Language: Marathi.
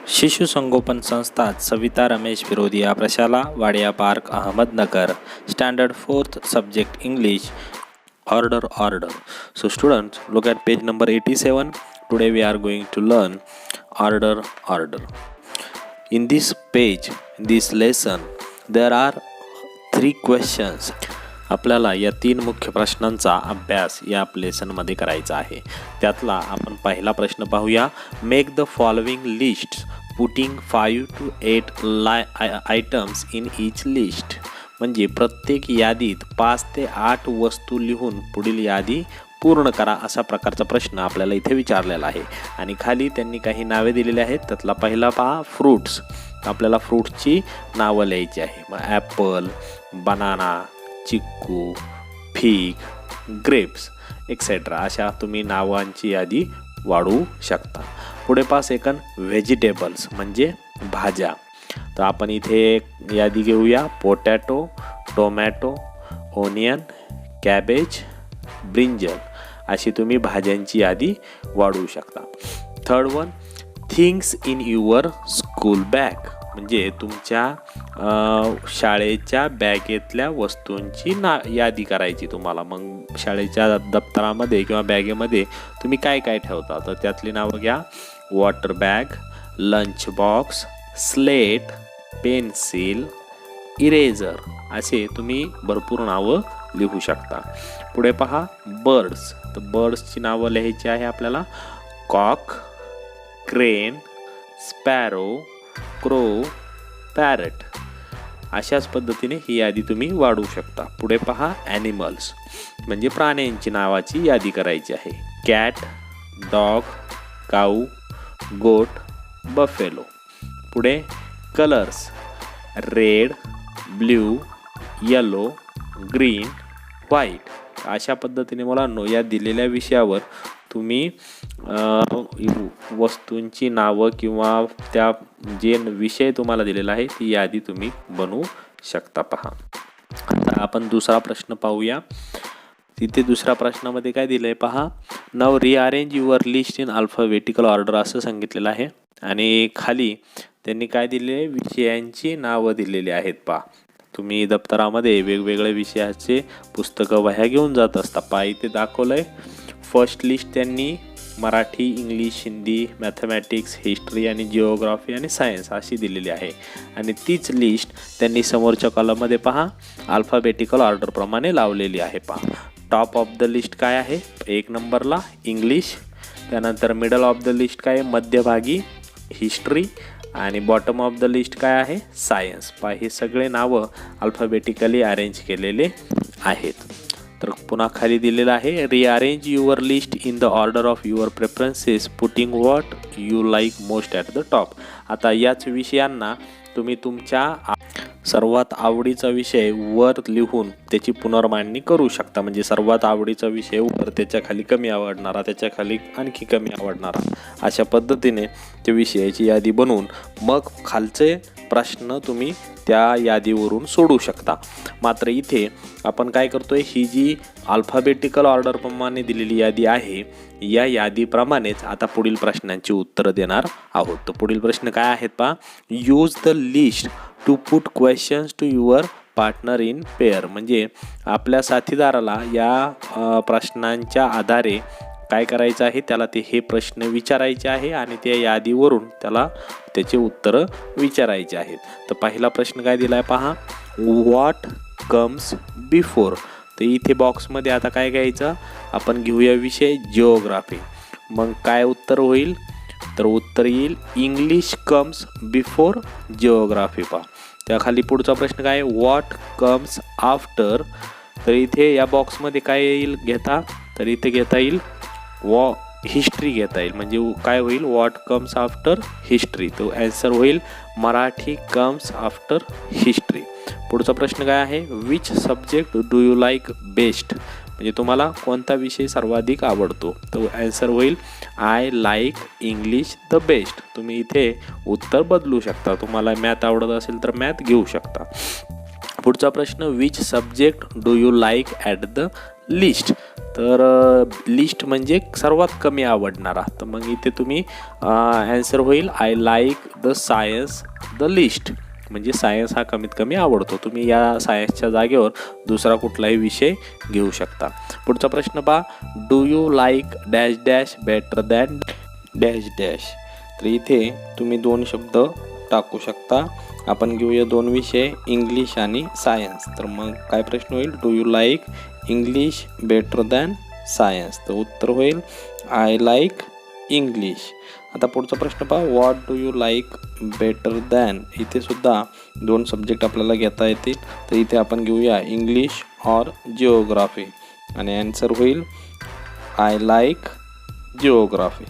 शिशु संगोपन संस्था सविता रमेश विरोधिया प्रशाला Wadia park Ahmednagar standard 4th subject English order. So students, look at page number 87. Today we are going to learn order. In this page, in this lesson, there are 3 questions. आपल्याला या 3 मुख्य प्रश्नांचा अभ्यास या लेसनमध्ये करायचा आहे. त्यातला आपण पहिला प्रश्न पाहूया. Make the following list putting 5 to 8 items in each list. म्हणजे प्रत्येक यादीत 5 ते 8 वस्तू लिहून पुढील यादी पूर्ण करा असा प्रकारचा प्रश्न आपल्याला इथे विचारलेला आहे. आणि खाली त्यांनी काही नावे दिलेली आहेत. त्यातला पहिला पहा, फ्रूट्स. आपल्याला फ्रूट्सची नावं लिहायची आहे. मग ॲपल, बनाना, चिक्कू, फिग, ग्रेप्स एक्सेट्रा अशा तुम्ही नावांची यादी वाढवू शकता. पुढे पहा सेकंड, व्हेजिटेबल्स म्हणजे भाज्या. तर आपण इथे यादी घेऊया. Potato, tomato, onion, cabbage, brinjal अशी तुम्ही भाज्यांची यादी वाढवू शकता. Third one, things in your school bag म्हणजे तुमच्या शाळेच्या बॅगेतल्या वस्तूंची यादी करायची तुम्हाला. मग शाळेच्या दप्तरामध्ये किंवा बॅगेमध्ये तुम्ही काय काय ठेवता तर त्यातली नावं घ्या. Water bag, lunch box, slate, pencil, eraser असे तुम्ही भरपूर नावं लिहू शकता. पुढे पहा बर्ड्स. तर बर्ड्सची नावं लिहायची आहे आपल्याला. Cock, crane, sparrow, crow, parrot अशाच पद्धतीने ही यादी तुम्ही वाढवू शकता. पुढे पहा ॲनिमल्स म्हणजे प्राण्यांची नावाची यादी करायची आहे. कॅट, डॉग, काऊ, गोट, बफेलो. पुढे colours, red, blue, yellow, green, white अशा पद्धतीने मुलांनो या दिलेल्या विषयावर तुम्ही वस्तूंची नावं किंवा त्या जे विषय तुम्हाला दिलेला आहे ती यादी तुम्ही बनवू शकता. पहा आता आपण दुसरा प्रश्न पाहूया. तिथे दुसऱ्या प्रश्नामध्ये काय दिलं आहे पहा. नाव rearrange your list in alphabetical order असं सांगितलेलं आहे. आणि खाली त्यांनी काय दिले, विषयांची नावं दिलेली आहेत. पहा तुम्ही दप्तरामध्ये वेगवेगळ्या विषयाचे पुस्तकं वह्या घेऊन जात असता. पहा इथे दाखवलं आहे. फर्स्ट लिस्ट त्यांनी Marathi, English, Hindi, mathematics, history आणि जिओग्राफी आणि सायन्स अशी दिलेली आहे. आणि तीच लिस्ट त्यांनी समोरच्या कॉलममध्ये पहा अल्फाबेटिकल ऑर्डरप्रमाणे लावलेली आहे. पहा टॉप ऑफ द लिस्ट काय आहे, 1 नंबरला इंग्लिश. त्यानंतर मिडल ऑफ द लिस्ट काय आहे, मध्यभागी हिस्ट्री. आणि बॉटम ऑफ द लिस्ट काय आहे, सायन्स. पहा हे सगळे नावं अल्फाबेटिकली अरेंज केलेले आहेत. तर पुन्हा खाली दिलेलं आहे. Rearrange your list in the order of your preferences putting what you like most at the top. आता याच विषयांना तुम्ही तुमच्या सर्वात आवडीचा विषय वर लिहून त्याची पुनर्मांडणी करू शकता. म्हणजे सर्वात आवडीचा विषय वर, त्याच्या खाली कमी आवडणारा, त्याच्या खाली आणखी कमी आवडणारा अशा पद्धतीने त्या विषयाची यादी बनवून मग खालचे प्रश्न तुम्ही त्या यादीवरून सोडू शकता. मात्र इथे आपण काय करतोय, ही जी अल्फाबेटिकल ऑर्डरप्रमाणे दिलेली यादी आहे या यादीप्रमाणेच आता पुढील प्रश्नांची उत्तरं देणार आहोत. तर पुढील प्रश्न काय आहेत पहा. Use the list to put questions to your partner in pair. म्हणजे आपल्या साथीदाराला या प्रश्नांच्या आधारे काय करायचं आहे, त्याला हे प्रश्न विचारायचे आहे आणि त्या यादीवरून त्याला त्याचे उत्तरं विचारायचे आहेत. तर पहिला प्रश्न काय दिला आहे पहा. What comes before. तर इथे बॉक्समध्ये आता काय घ्यायचं, आपण घेऊया विषय जिओग्राफी. मग काय उत्तर होईल, तर उत्तर येईल इंग्लिश कम्स बिफोर जिओग्राफी. पहा त्याखाली पुढचा प्रश्न काय, व्हॉट कम्स आफ्टर. तर इथे या बॉक्समध्ये काय येईल घेता, तर इथे घेता येईल हिस्ट्री घेता येईल. म्हणजे काय होईल, व्हॉट कम्स आफ्टर हिस्ट्री. तो ॲन्सर होईल मराठी कम्स आफ्टर हिस्ट्री. पुढचा प्रश्न काय आहे, which subject do you like best. म्हणजे तुम्हाला कोणता विषय सर्वाधिक आवडतो. तो ॲन्सर होईल I like English the best. तुम्ही इथे उत्तर बदलू शकता. तुम्हाला मॅथ आवडत असेल तर मॅथ घेऊ शकता. पुढचा प्रश्न, which subject do you like at the list. तर लिस्ट म्हणजे सर्वात कमी आवडणारा. तर मग इथे तुम्ही ॲन्सर होईल I like the science the list, म्हणजे सायन्स हा कमीत कमी आवडतो. तुम्ही या सायन्सच्या जागेवर दुसरा कुठलाही विषय घेऊ शकता. पुढचा प्रश्न पहा, do you like dash dash better than dash dash. तर इथे तुम्ही 2 शब्द टाकू शकता. आपण घेऊया 2 विषय, इंग्लिश आणि सायन्स. तर मग काय प्रश्न होईल, do you like English better than science. तर उत्तर होईल आय लाईक इंग्लिश. आता पुढचा प्रश्न पहा, what do you like better than. इथे सुद्धा 2 सब्जेक्ट आपल्याला घेता येतील. तर इथे आपण घेऊया इंग्लिश और जिओग्राफी आणि ॲन्सर होईल आय लाईक जिओग्राफी.